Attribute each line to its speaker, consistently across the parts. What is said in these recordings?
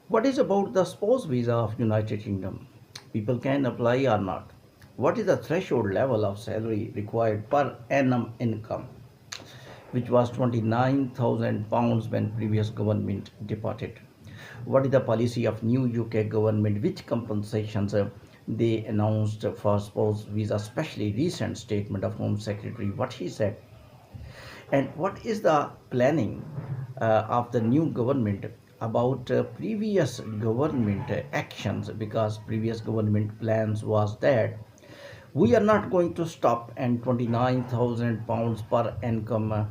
Speaker 1: What is about the spouse visa of United Kingdom? People can apply or not. What is the threshold level of salary required per annum income, which was £29,000 when previous government departed? What is the policy of new UK government? Which compensations they announced for spouse visa, especially recent statement of Home Secretary, what he said? And what is the planning of the new government about previous government actions? Because previous government plans was that we are not going to stop and £29,000 per income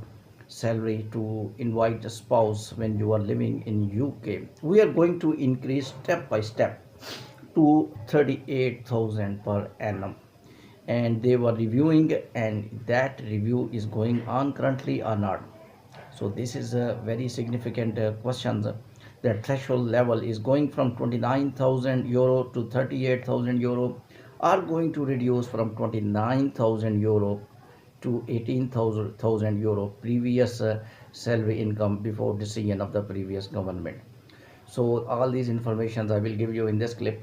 Speaker 1: salary to invite a spouse when you are living in UK. We are going to increase step by step to 38,000 per annum, and they were reviewing, and that review is going on currently or not. So this is a very significant question. The threshold level is going from 29,000 euro to 38,000 euro, are going to reduce from 29,000 euro to 18,000 euro previous salary income before decision of the previous government. So all these informations I will give you in this clip,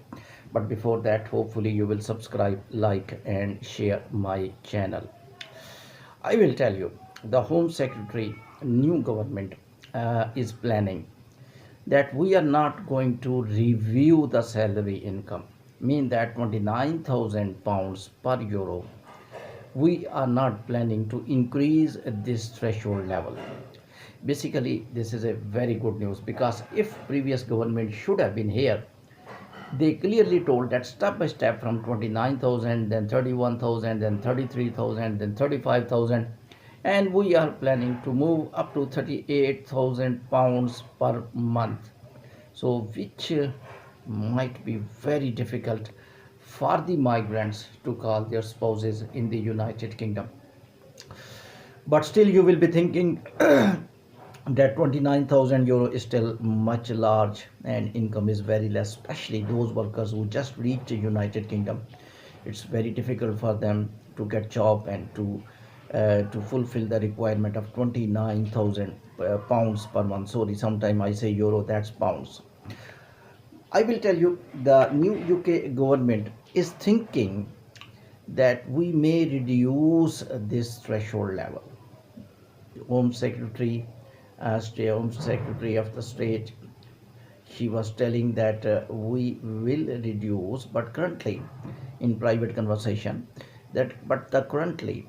Speaker 1: but before that, hopefully you will subscribe, like and share my channel. I will tell you, the Home Secretary, new government is planning that we are not going to review the salary income, mean that £29,000 per euro. We are not planning to increase this threshold level. Basically, this is a very good news, because if previous government should have been here, they clearly told that step by step from 29,000, then 31,000, then 33,000, then 35,000, and we are planning to move up to 38,000 pounds per month. So which might be very difficult for the migrants to call their spouses in the United Kingdom. But still you will be thinking that 29,000 euro is still much large and income is very less, especially those workers who just reached the United Kingdom. It's very difficult for them to get job and to fulfill the requirement of 29,000 pounds per month. Sorry, sometime I say euro, that's pounds. I will tell you, the new UK government is thinking that we may reduce this threshold level. Home Secretary, Home Secretary of the state, she was telling that we will reduce, but currently in private conversation, currently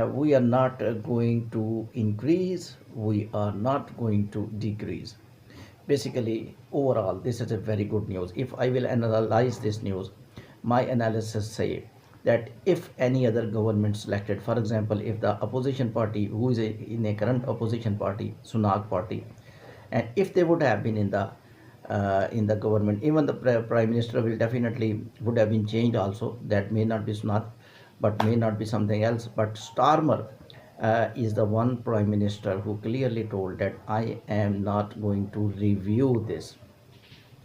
Speaker 1: we are not going to increase, we are not going to decrease. Basically, overall, this is a very good news. If I will analyze this news, my analysis say that if any other government selected, for example, if the opposition party who is in a current opposition party, Sunak party, and if they would have been in the government, even the prime minister will definitely would have been changed also. That may not be Sunak, but may not be something else. But Starmer is the one prime minister who clearly told that I am not going to review this.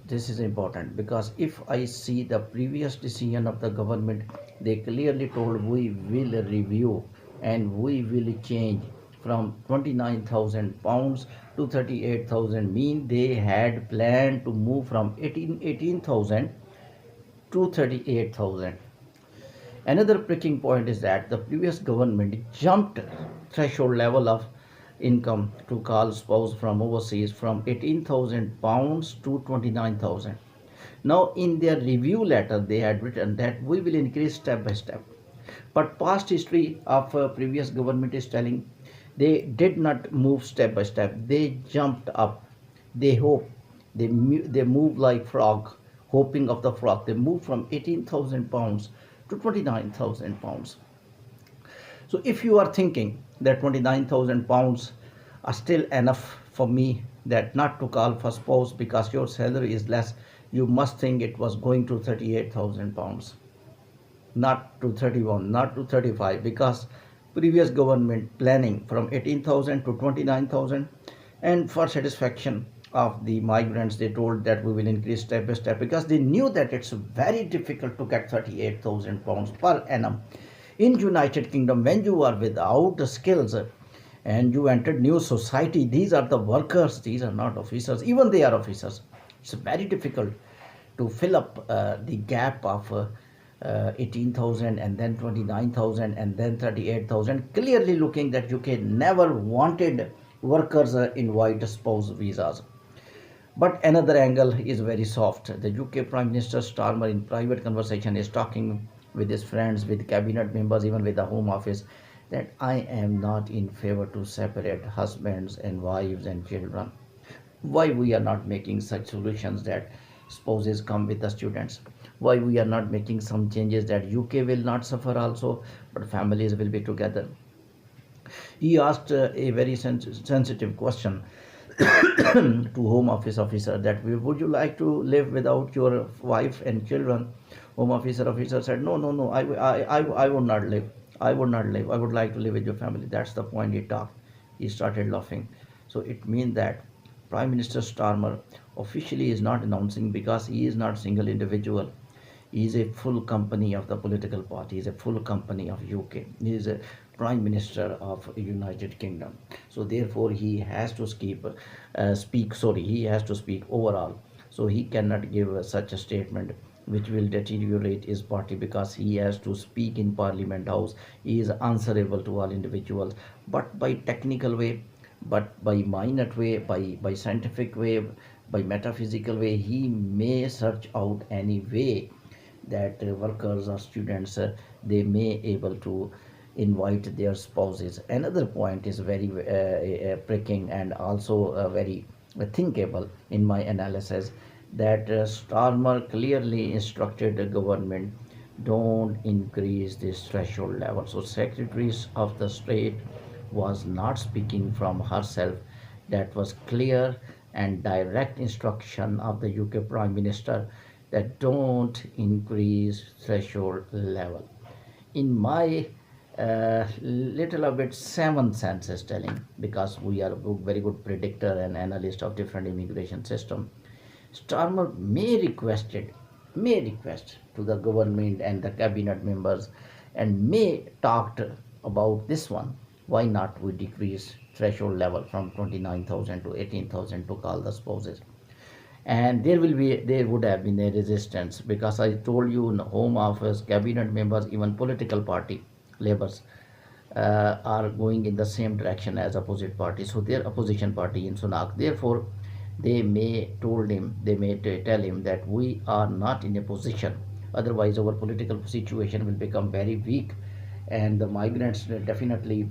Speaker 1: This is important, because if I see the previous decision of the government, they clearly told we will review and we will change from 29,000 pounds to 38,000, mean they had planned to move from 18,000 to 38,000. Another pricking point is that the previous government jumped threshold level of income to call spouse from overseas from 18,000 pounds to 29,000. Now in their review letter they had written that we will increase step by step. But past history of previous government is telling they did not move step by step. They jumped up. They hope. They move like frog, hoping of the frog. They moved from 18,000 pounds to 29,000 pounds. So if you are thinking that 29,000 pounds are still enough for me, that not to call for spouse because your salary is less, you must think it was going to 38,000 pounds, not to 31, not to 35, because previous government planning from 18,000 to 29,000, and for satisfaction of the migrants they told that we will increase step by step, because they knew that it's very difficult to get 38,000 pounds per annum in United Kingdom when you are without the skills and you entered new society. These are the workers, these are not officers, even they are officers. It's very difficult to fill up the gap of 18,000 and then 29,000 and then 38,000, clearly looking that UK never wanted workers in white spouse visas. But another angle is very soft. The UK Prime Minister Starmer, in private conversation, is talking with his friends, with cabinet members, even with the Home Office, that I am not in favor to separate husbands and wives and children. Why we are not making such solutions that spouses come with the students? Why we are not making some changes that UK will not suffer also, but families will be together? He asked a very sensitive question to Home Office officer, that would you like to live without your wife and children? Home officer said, no, I would not live. I would not live. I would like to live with your family. That's the point he talked. He started laughing. So it means that Prime Minister Starmer officially is not announcing, because he is not single individual. He is a full company of the political party. He is a full company of UK. He is a Prime Minister of United Kingdom. So therefore he has to he has to speak overall. So he cannot give such a statement which will deteriorate his party, because he has to speak in Parliament House. He is answerable to all individuals, but by technical way, but by minute way, by scientific way, by metaphysical way, he may search out any way that workers or students they may able to invite their spouses. Another point is very pricking and also very thinkable in my analysis, that Starmer clearly instructed the government, don't increase this threshold level. So secretaries of the state was not speaking from herself. That was clear and direct instruction of the UK Prime Minister, that don't increase threshold level. In my little bit seven sense is telling, because we are a very good predictor and analyst of different immigration system, Starmer may request to the government and the cabinet members, and may talked about this one. Why not we decrease threshold level from 29,000 to 18,000 to call the spouses? And there would have been a resistance, because I told you, in the Home Office, cabinet members, even political party, Labours, are going in the same direction as opposite party. So their opposition party in Sunak, therefore they may tell him that we are not in a position, otherwise our political situation will become very weak, and the migrants definitely,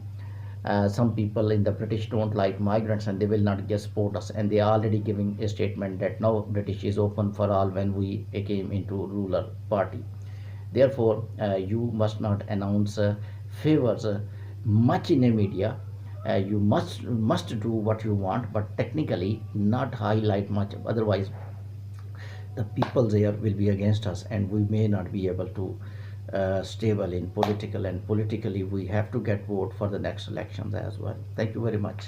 Speaker 1: some people in the British don't like migrants and they will not just support us, and they are already giving a statement that now British is open for all when we came into ruler party. Therefore you must not announce favors much in the media. You must do what you want, but technically not highlight much, otherwise the people there will be against us, and we may not be able to stable in political, and politically we have to get vote for the next elections as well. Thank you very much.